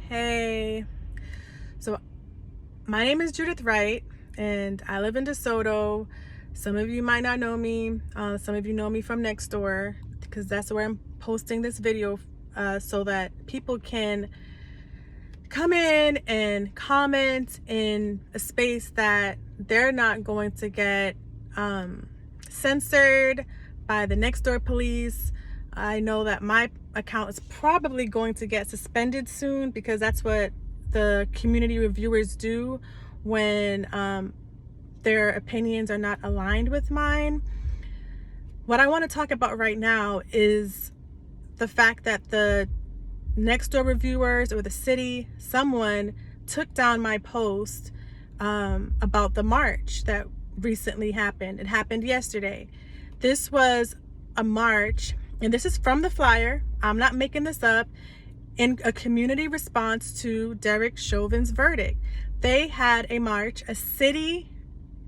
Hey, so my name is Judith Wright and I live in DeSoto. Some of you might not know me. Some of you know me from Nextdoor because that's where I'm posting this video so that people can come in and comment in a space that they're not going to get censored by the Nextdoor police. I know that my account is probably going to get suspended soon because that's what the community reviewers do when their opinions are not aligned with mine. What I want to talk about right now is the fact that the Nextdoor reviewers or the city, someone took down my post about the march that recently happened. It happened yesterday. This was a march, and this is from the flyer. I'm not making this up. In a community response to Derek Chauvin's verdict, they had a march, a city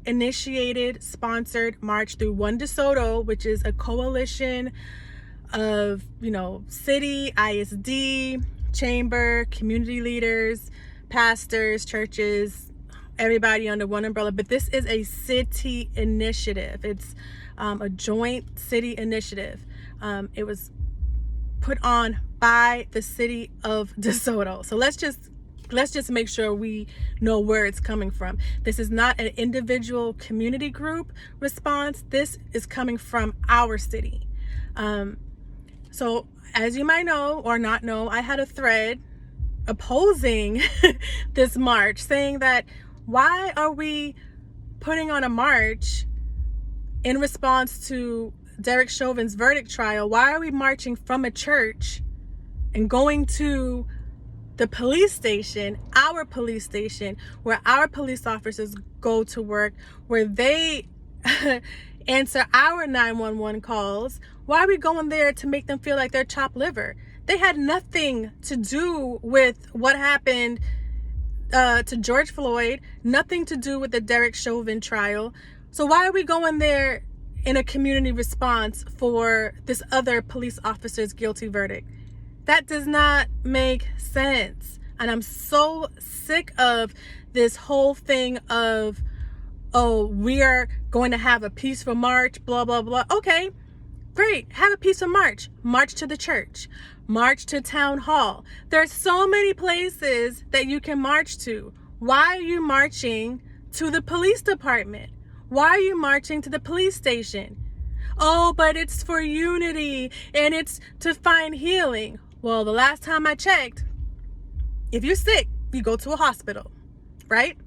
initiated, sponsored march through One DeSoto, which is a coalition of, city, ISD, chamber, community leaders, pastors, churches, everybody under one umbrella. But this is a city initiative. It's a joint city initiative. It was put on by the City of DeSoto. So let's just make sure we know where it's coming from. This is not an individual community group response. This is coming from our city. So as you might know or not know, I had a thread opposing this march, saying that why are we putting on a march in response to Derek Chauvin's verdict trial? Why are we marching from a church and going to the police station, our police station, where our police officers go to work, where they answer our 911 calls? Why are we going there to make them feel like they're chopped liver? They had nothing to do with what happened to George Floyd, nothing to do with the Derek Chauvin trial. So why are we going there in a community response for this other police officer's guilty verdict? That does not make sense. And I'm so sick of this whole thing of, oh, we are going to have a peaceful march, blah, blah, blah. Okay, great. Have a peaceful march. March to the church. March to town hall. There's so many places that you can march to. Why are you marching to the police department? Why are you marching to the police station? Oh, but it's for unity and it's to find healing. Well, the last time I checked, if you're sick, you go to a hospital, right?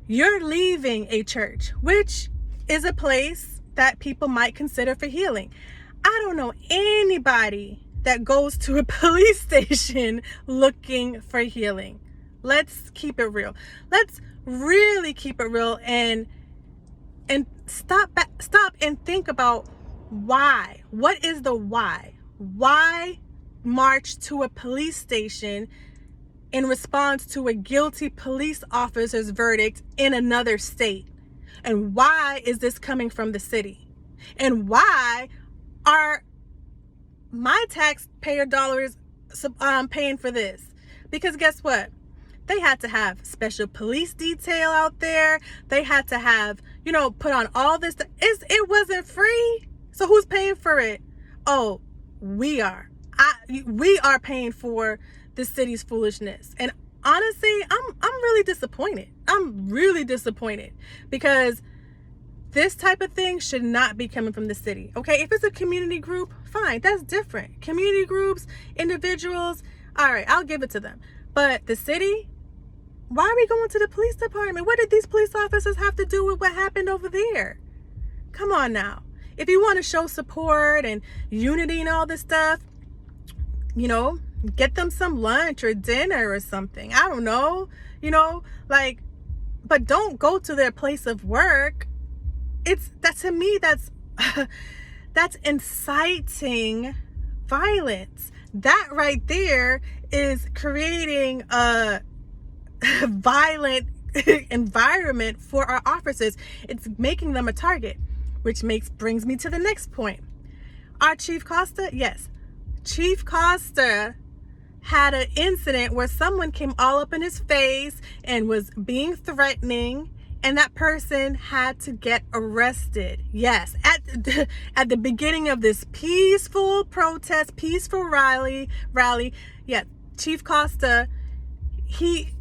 You're leaving a church, which is a place that people might consider for healing. I don't know anybody that goes to a police station looking for healing. Let's keep it real. Let's really keep it real and stop and think about why. What is the why? Why march to a police station in response to a guilty police officer's verdict in another state? And why is this coming from the city? And why are my taxpayer dollars paying for this? Because guess what? They had to have special police detail out there. They had to have, put on all this. It wasn't free. So who's paying for it? Oh, we are. We are paying for the city's foolishness. And honestly, I'm really disappointed. I'm really disappointed because this type of thing should not be coming from the city. Okay, if it's a community group, fine, that's different. Community groups, individuals, all right, I'll give it to them. But the city, why are we going to the police department? What did these police officers have to do with what happened over there? Come on now. If you want to show support and unity and all this stuff, get them some lunch or dinner or something. I don't know, but don't go to their place of work. To me, that's inciting violence. That right there is creating a violent environment for our officers. It's making them a target, which brings me to the next point. Our Chief Costa, yes, Chief Costa had an incident where someone came all up in his face and was being threatening, and that person had to get arrested. Yes, at the beginning of this peaceful protest, peaceful rally. Yeah, Chief Costa, he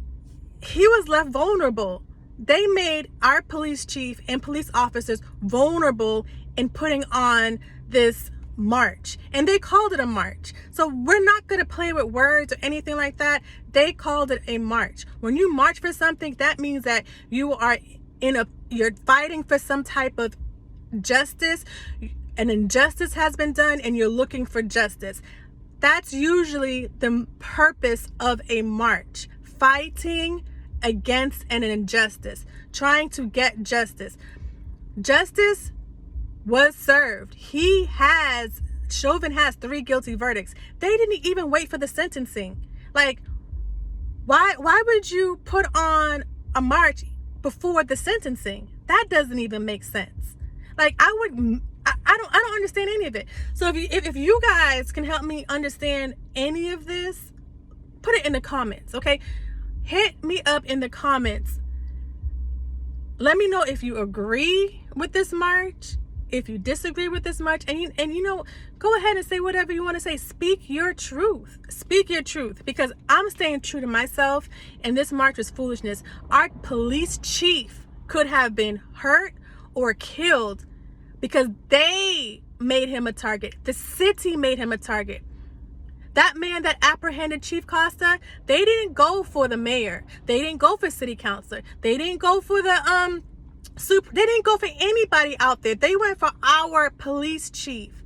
was left vulnerable. They made our police chief and police officers vulnerable in putting on this march, and they called it a march. So we're not going to play with words or anything like that. They called it a march. When you march for something, that means that you're fighting for some type of justice. An injustice has been done and you're looking for justice. That's usually the purpose of a march: fighting against an injustice, trying to get justice. Justice was served. Chauvin has 3 guilty verdicts. They didn't even wait for the sentencing. Like, why would you put on a march before the sentencing? That doesn't even make sense. Like, I don't understand any of it. So if you guys can help me understand any of this, put it in the comments, okay? Hit me up in the comments. Let me know if you agree with this march, if you disagree with this march, and go ahead and say whatever you want to say. Speak your truth. Speak your truth, because I'm staying true to myself, and this march was foolishness. Our police chief could have been hurt or killed because they made him a target. The city made him a target. That man that apprehended Chief Costa, they didn't go for the mayor. They didn't go for city councilor. They didn't go for the they didn't go for anybody out there. They went for our police chief.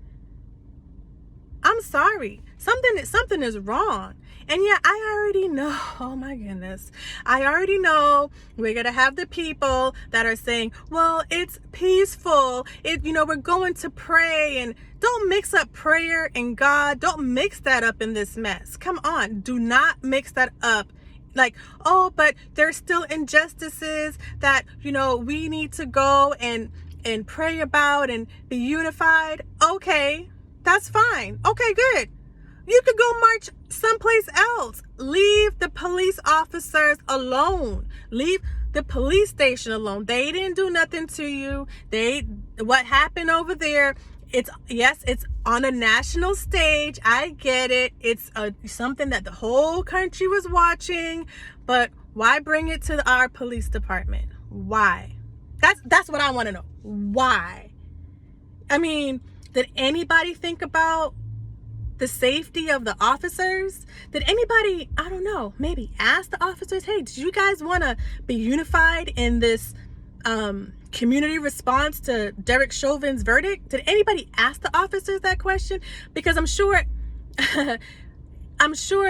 I'm sorry. Something is wrong. And yeah, I already know, oh my goodness, I already know we're going to have the people that are saying, well, it's peaceful. We're going to pray. And don't mix up prayer and God. Don't mix that up in this mess. Come on. Do not mix that up. Like, oh, but there's still injustices that, we need to go and pray about and be unified. Okay, that's fine. Okay, good. You could go march someplace else. Leave the police officers alone. Leave the police station alone. They didn't do nothing to you. What happened over there, it's on a national stage. I get it. It's something that the whole country was watching, but why bring it to our police department? Why? That's what I want to know. Why? I mean, did anybody think about the safety of the officers? Did anybody, I don't know, maybe ask the officers, hey, did you guys want to be unified in this community response to Derek Chauvin's verdict? Did anybody ask the officers that question? Because I'm sure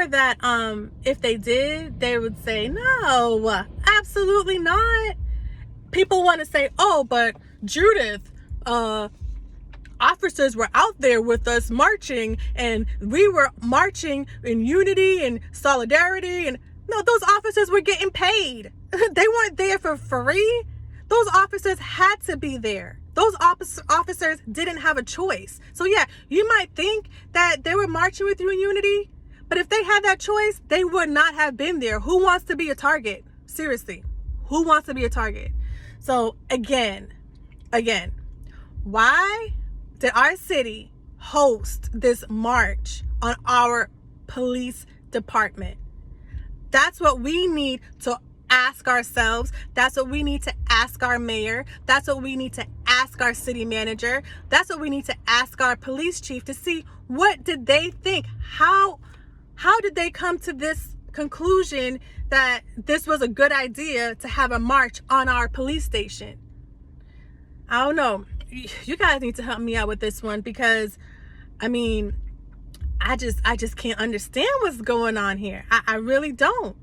that if they did, they would say, no, absolutely not. People want to say, oh, but Judith, officers were out there with us marching, and we were marching in unity and solidarity. And no, those officers were getting paid. They weren't there for free. Those officers had to be there. Those officers didn't have a choice. So yeah, you might think that they were marching with you in unity, but if they had that choice, they would not have been there. Who wants to be a target? Seriously, who wants to be a target? So again, why did our city host this march on our police department? That's what we need to ask ourselves. That's what we need to ask our mayor. That's what we need to ask our city manager. That's what we need to ask our police chief, to see what did they think. How did they come to this conclusion that this was a good idea to have a march on our police station? I don't know. You guys need to help me out with this one, because I mean, I just can't understand what's going on here. I really don't.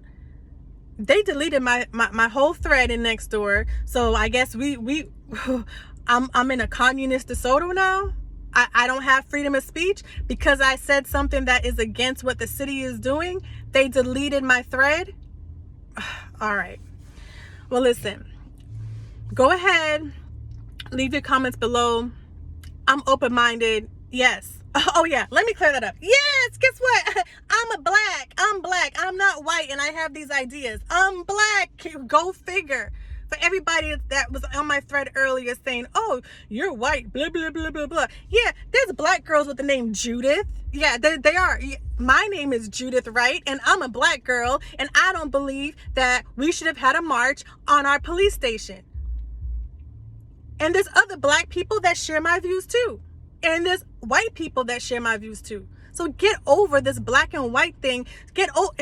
They deleted my whole thread in Nextdoor, so I guess I'm in a communist DeSoto now. I don't have freedom of speech because I said something that is against what the city is doing. They deleted my thread. All right. Well, listen, go ahead, leave your comments below. I'm open-minded. Yes. Oh yeah, let me clear that up. Yes, guess what? I'm a black. I'm black, I'm not white, and I have these ideas. I'm black. Go figure. For everybody that was on my thread earlier saying, oh, you're white, blah, blah, blah, blah, blah. Yeah, there's black girls with the name Judith. Yeah, they are. My name is Judith Wright, and I'm a black girl, and I don't believe that we should have had a march on our police station. And there's other black people that share my views too. And there's white people that share my views too. So get over this black and white thing. Get over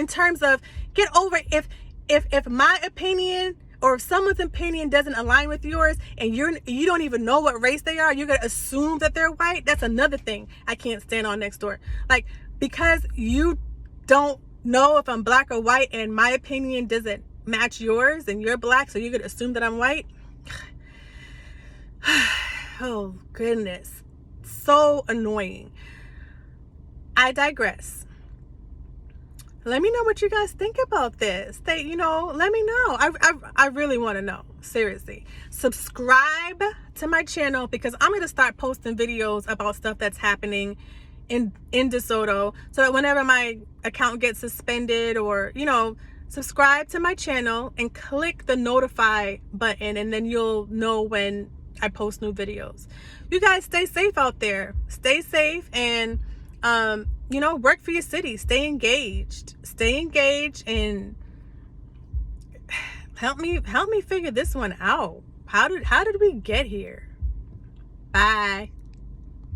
if my opinion or if someone's opinion doesn't align with yours and you don't even know what race they are, you're gonna assume that they're white. That's another thing I can't stand on Nextdoor. Like, because you don't know if I'm black or white and my opinion doesn't match yours and you're black, so you're gonna assume that I'm white. Oh goodness, so annoying. I digress. Let me know what you guys think about this. Let me know. I really want to know. Seriously. Subscribe to my channel because I'm going to start posting videos about stuff that's happening in DeSoto, so that whenever my account gets suspended or, subscribe to my channel and click the notify button, and then you'll know when I post new videos. You guys stay safe out there. Stay safe and work for your city. Stay engaged and help me figure this one out. How did we get here? Bye.